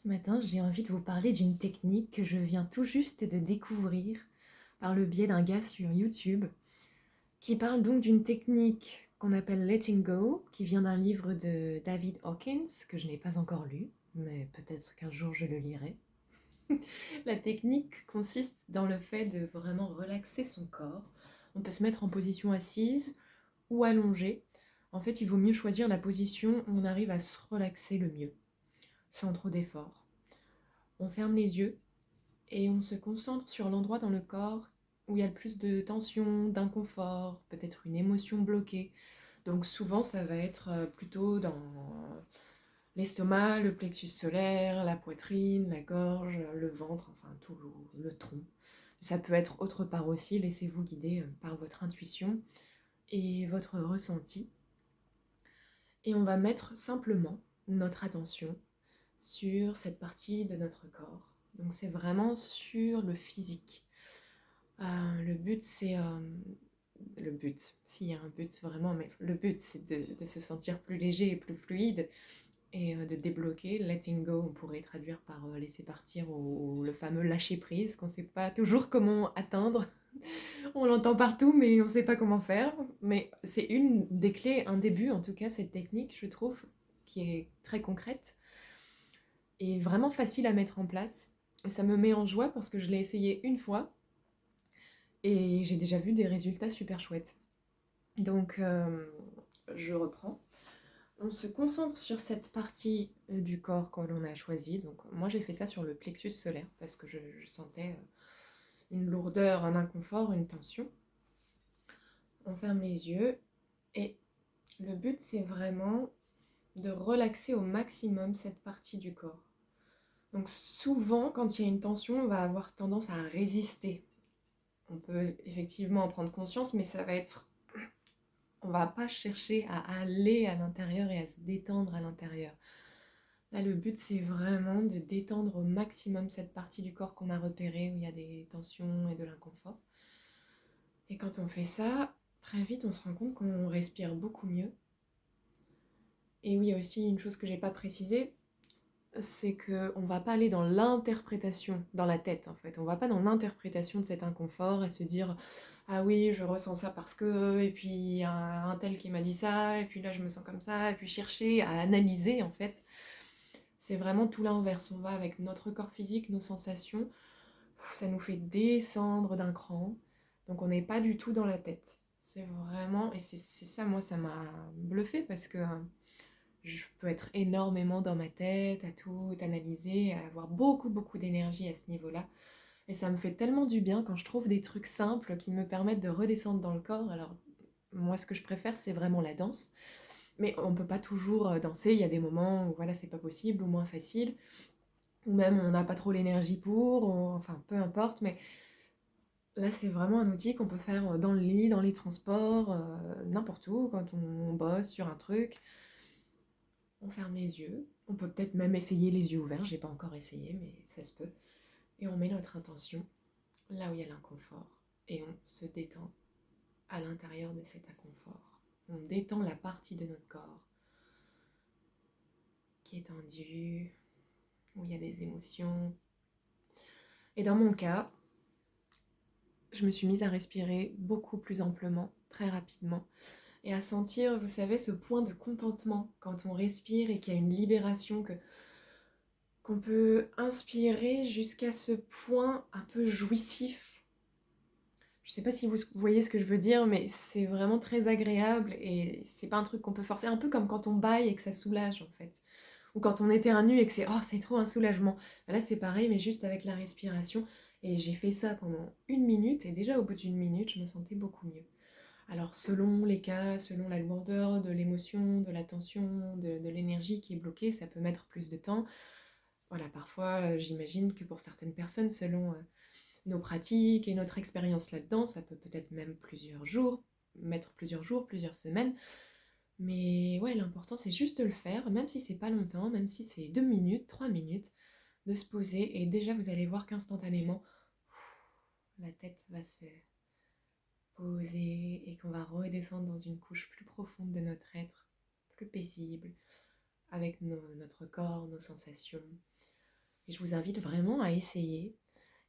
Ce matin, j'ai envie de vous parler d'une technique que je viens tout juste de découvrir par le biais d'un gars sur YouTube qui parle donc d'une technique qu'on appelle Letting Go, qui vient d'un livre de David Hawkins que je n'ai pas encore lu, mais peut-être qu'un jour je le lirai. La technique consiste dans le fait de vraiment relaxer son corps. On peut se mettre en position assise ou allongée. En fait, il vaut mieux choisir la position où on arrive à se relaxer le mieux, sans trop d'efforts. On ferme les yeux et on se concentre sur l'endroit dans le corps où il y a le plus de tension, d'inconfort, peut-être une émotion bloquée. Donc souvent ça va être plutôt dans l'estomac, le plexus solaire, la poitrine, la gorge, le ventre, enfin tout le tronc. Ça peut être autre part aussi, laissez-vous guider par votre intuition et votre ressenti. Et on va mettre simplement notre attention sur cette partie de notre corps. Donc c'est vraiment sur le physique. Le but c'est... le but, s'il y a un but vraiment, mais le but c'est de se sentir plus léger et plus fluide et de débloquer. Letting go, on pourrait traduire par laisser partir ou le fameux lâcher prise qu'on ne sait pas toujours comment atteindre. On l'entend partout, mais on ne sait pas comment faire. Mais c'est une des clés, un début en tout cas, cette technique, je trouve, qui est très concrète et vraiment facile à mettre en place. Et ça me met en joie parce que je l'ai essayé une fois et j'ai déjà vu des résultats super chouettes. Donc, je reprends. On se concentre sur cette partie du corps que l'on a choisie. Donc, moi, j'ai fait ça sur le plexus solaire parce que je sentais une lourdeur, un inconfort, une tension. On ferme les yeux et le but, c'est vraiment de relaxer au maximum cette partie du corps. Donc, souvent, quand il y a une tension, on va avoir tendance à résister. On peut effectivement en prendre conscience, mais ça va être... On va pas chercher à aller à l'intérieur et à se détendre à l'intérieur. Là, le but, c'est vraiment de détendre au maximum cette partie du corps qu'on a repérée où il y a des tensions et de l'inconfort. Et quand on fait ça, très vite, on se rend compte qu'on respire beaucoup mieux. Et oui, il y a aussi une chose que j'ai pas précisée, c'est qu'on va pas aller dans l'interprétation, dans la tête en fait. On va pas dans l'interprétation de cet inconfort et se dire ah oui, je ressens ça parce que, et puis il y a un tel qui m'a dit ça, et puis là je me sens comme ça, et puis chercher à analyser en fait. C'est vraiment tout l'inverse. On va avec notre corps physique, nos sensations, ça nous fait descendre d'un cran. Donc on n'est pas du tout dans la tête. C'est vraiment, et c'est ça, moi ça m'a bluffé parce que je peux être énormément dans ma tête, à tout analyser, à avoir beaucoup d'énergie à ce niveau-là. Et ça me fait tellement du bien quand je trouve des trucs simples qui me permettent de redescendre dans le corps. Alors, moi, ce que je préfère, c'est vraiment la danse. Mais on peut pas toujours danser. Il y a des moments où voilà, c'est pas possible, ou moins facile, ou même on n'a pas trop l'énergie pour, enfin, peu importe. Mais là, c'est vraiment un outil qu'on peut faire dans le lit, dans les transports, n'importe où, quand on bosse sur un truc. On ferme les yeux. On peut peut-être même essayer les yeux ouverts. J'ai pas encore essayé, mais ça se peut. Et on met notre intention là où il y a l'inconfort. Et on se détend à l'intérieur de cet inconfort. On détend la partie de notre corps qui est tendue, où il y a des émotions. Et dans mon cas, je me suis mise à respirer beaucoup plus amplement, très rapidement, et à sentir, vous savez, ce point de contentement quand on respire et qu'il y a une libération qu'on peut inspirer jusqu'à ce point un peu jouissif. Je sais pas si vous voyez ce que je veux dire, mais c'est vraiment très agréable et c'est pas un truc qu'on peut forcer. Un peu comme quand on baille et que ça soulage en fait. Ou quand on éternue et que c'est trop un soulagement. Là c'est pareil, mais juste avec la respiration. Et j'ai fait ça pendant 1 minute et déjà au bout d'1 minute, je me sentais beaucoup mieux. Alors selon les cas, selon la lourdeur de l'émotion, de la tension, de l'énergie qui est bloquée, ça peut mettre plus de temps. Voilà, parfois j'imagine que pour certaines personnes, selon nos pratiques et notre expérience là-dedans, ça peut peut-être même plusieurs jours, mettre plusieurs jours, plusieurs semaines. Mais ouais, l'important c'est juste de le faire, même si c'est pas longtemps, même si c'est 2 minutes, 3 minutes, de se poser et déjà vous allez voir qu'instantanément, la tête va se poser et qu'on va redescendre dans une couche plus profonde de notre être, plus paisible, avec notre corps, nos sensations. Et je vous invite vraiment à essayer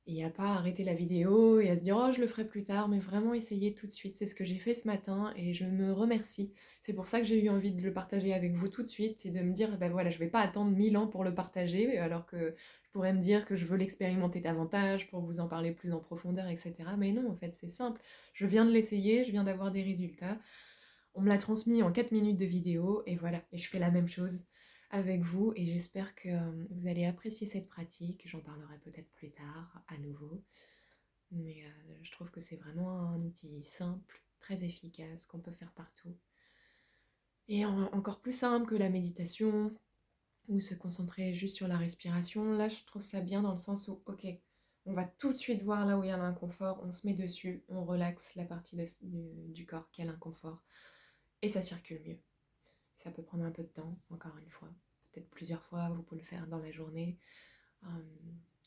et à pas arrêter la vidéo et à se dire oh je le ferai plus tard, mais vraiment essayer tout de suite. C'est ce que j'ai fait ce matin et je me remercie. C'est pour ça que j'ai eu envie de le partager avec vous tout de suite et de me dire ben voilà, je vais pas attendre 1000 ans pour le partager alors que je pourrais me dire que je veux l'expérimenter davantage pour vous en parler plus en profondeur, etc. Mais non, en fait c'est simple. Je viens de l'essayer, je viens d'avoir des résultats. On me l'a transmis en 4 minutes de vidéo et voilà, et je fais la même chose avec vous et j'espère que vous allez apprécier cette pratique. J'en parlerai peut-être plus tard à nouveau, mais je trouve que c'est vraiment un outil simple, très efficace, qu'on peut faire partout. Et encore plus simple que la méditation ou se concentrer juste sur la respiration. Là, je trouve ça bien dans le sens où, ok, on va tout de suite voir là où il y a l'inconfort, on se met dessus, on relaxe la partie du corps qui a l'inconfort et ça circule mieux. Ça peut prendre un peu de temps, encore une fois. Peut-être plusieurs fois, vous pouvez le faire dans la journée, euh,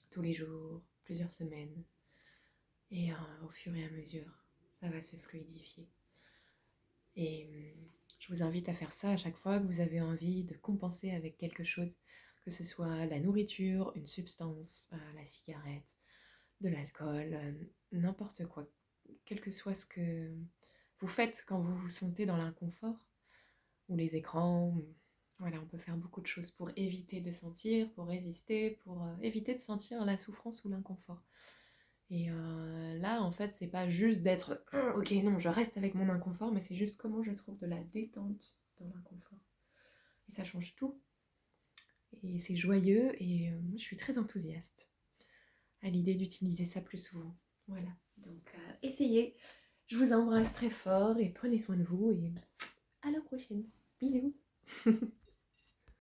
tous les jours, plusieurs semaines. Et au fur et à mesure, ça va se fluidifier. Et je vous invite à faire ça à chaque fois que vous avez envie de compenser avec quelque chose, que ce soit la nourriture, une substance, la cigarette, de l'alcool, n'importe quoi. Quel que soit ce que vous faites quand vous vous sentez dans l'inconfort, ou les écrans. Voilà, on peut faire beaucoup de choses pour éviter de sentir, pour résister, pour éviter de sentir la souffrance ou l'inconfort. Et là, en fait, c'est pas juste d'être ok, non, je reste avec mon inconfort, mais c'est juste comment je trouve de la détente dans l'inconfort. Et ça change tout. Et c'est joyeux et je suis très enthousiaste à l'idée d'utiliser ça plus souvent. Voilà, donc essayez. Je vous embrasse très fort et prenez soin de vous et à la prochaine. Bisous.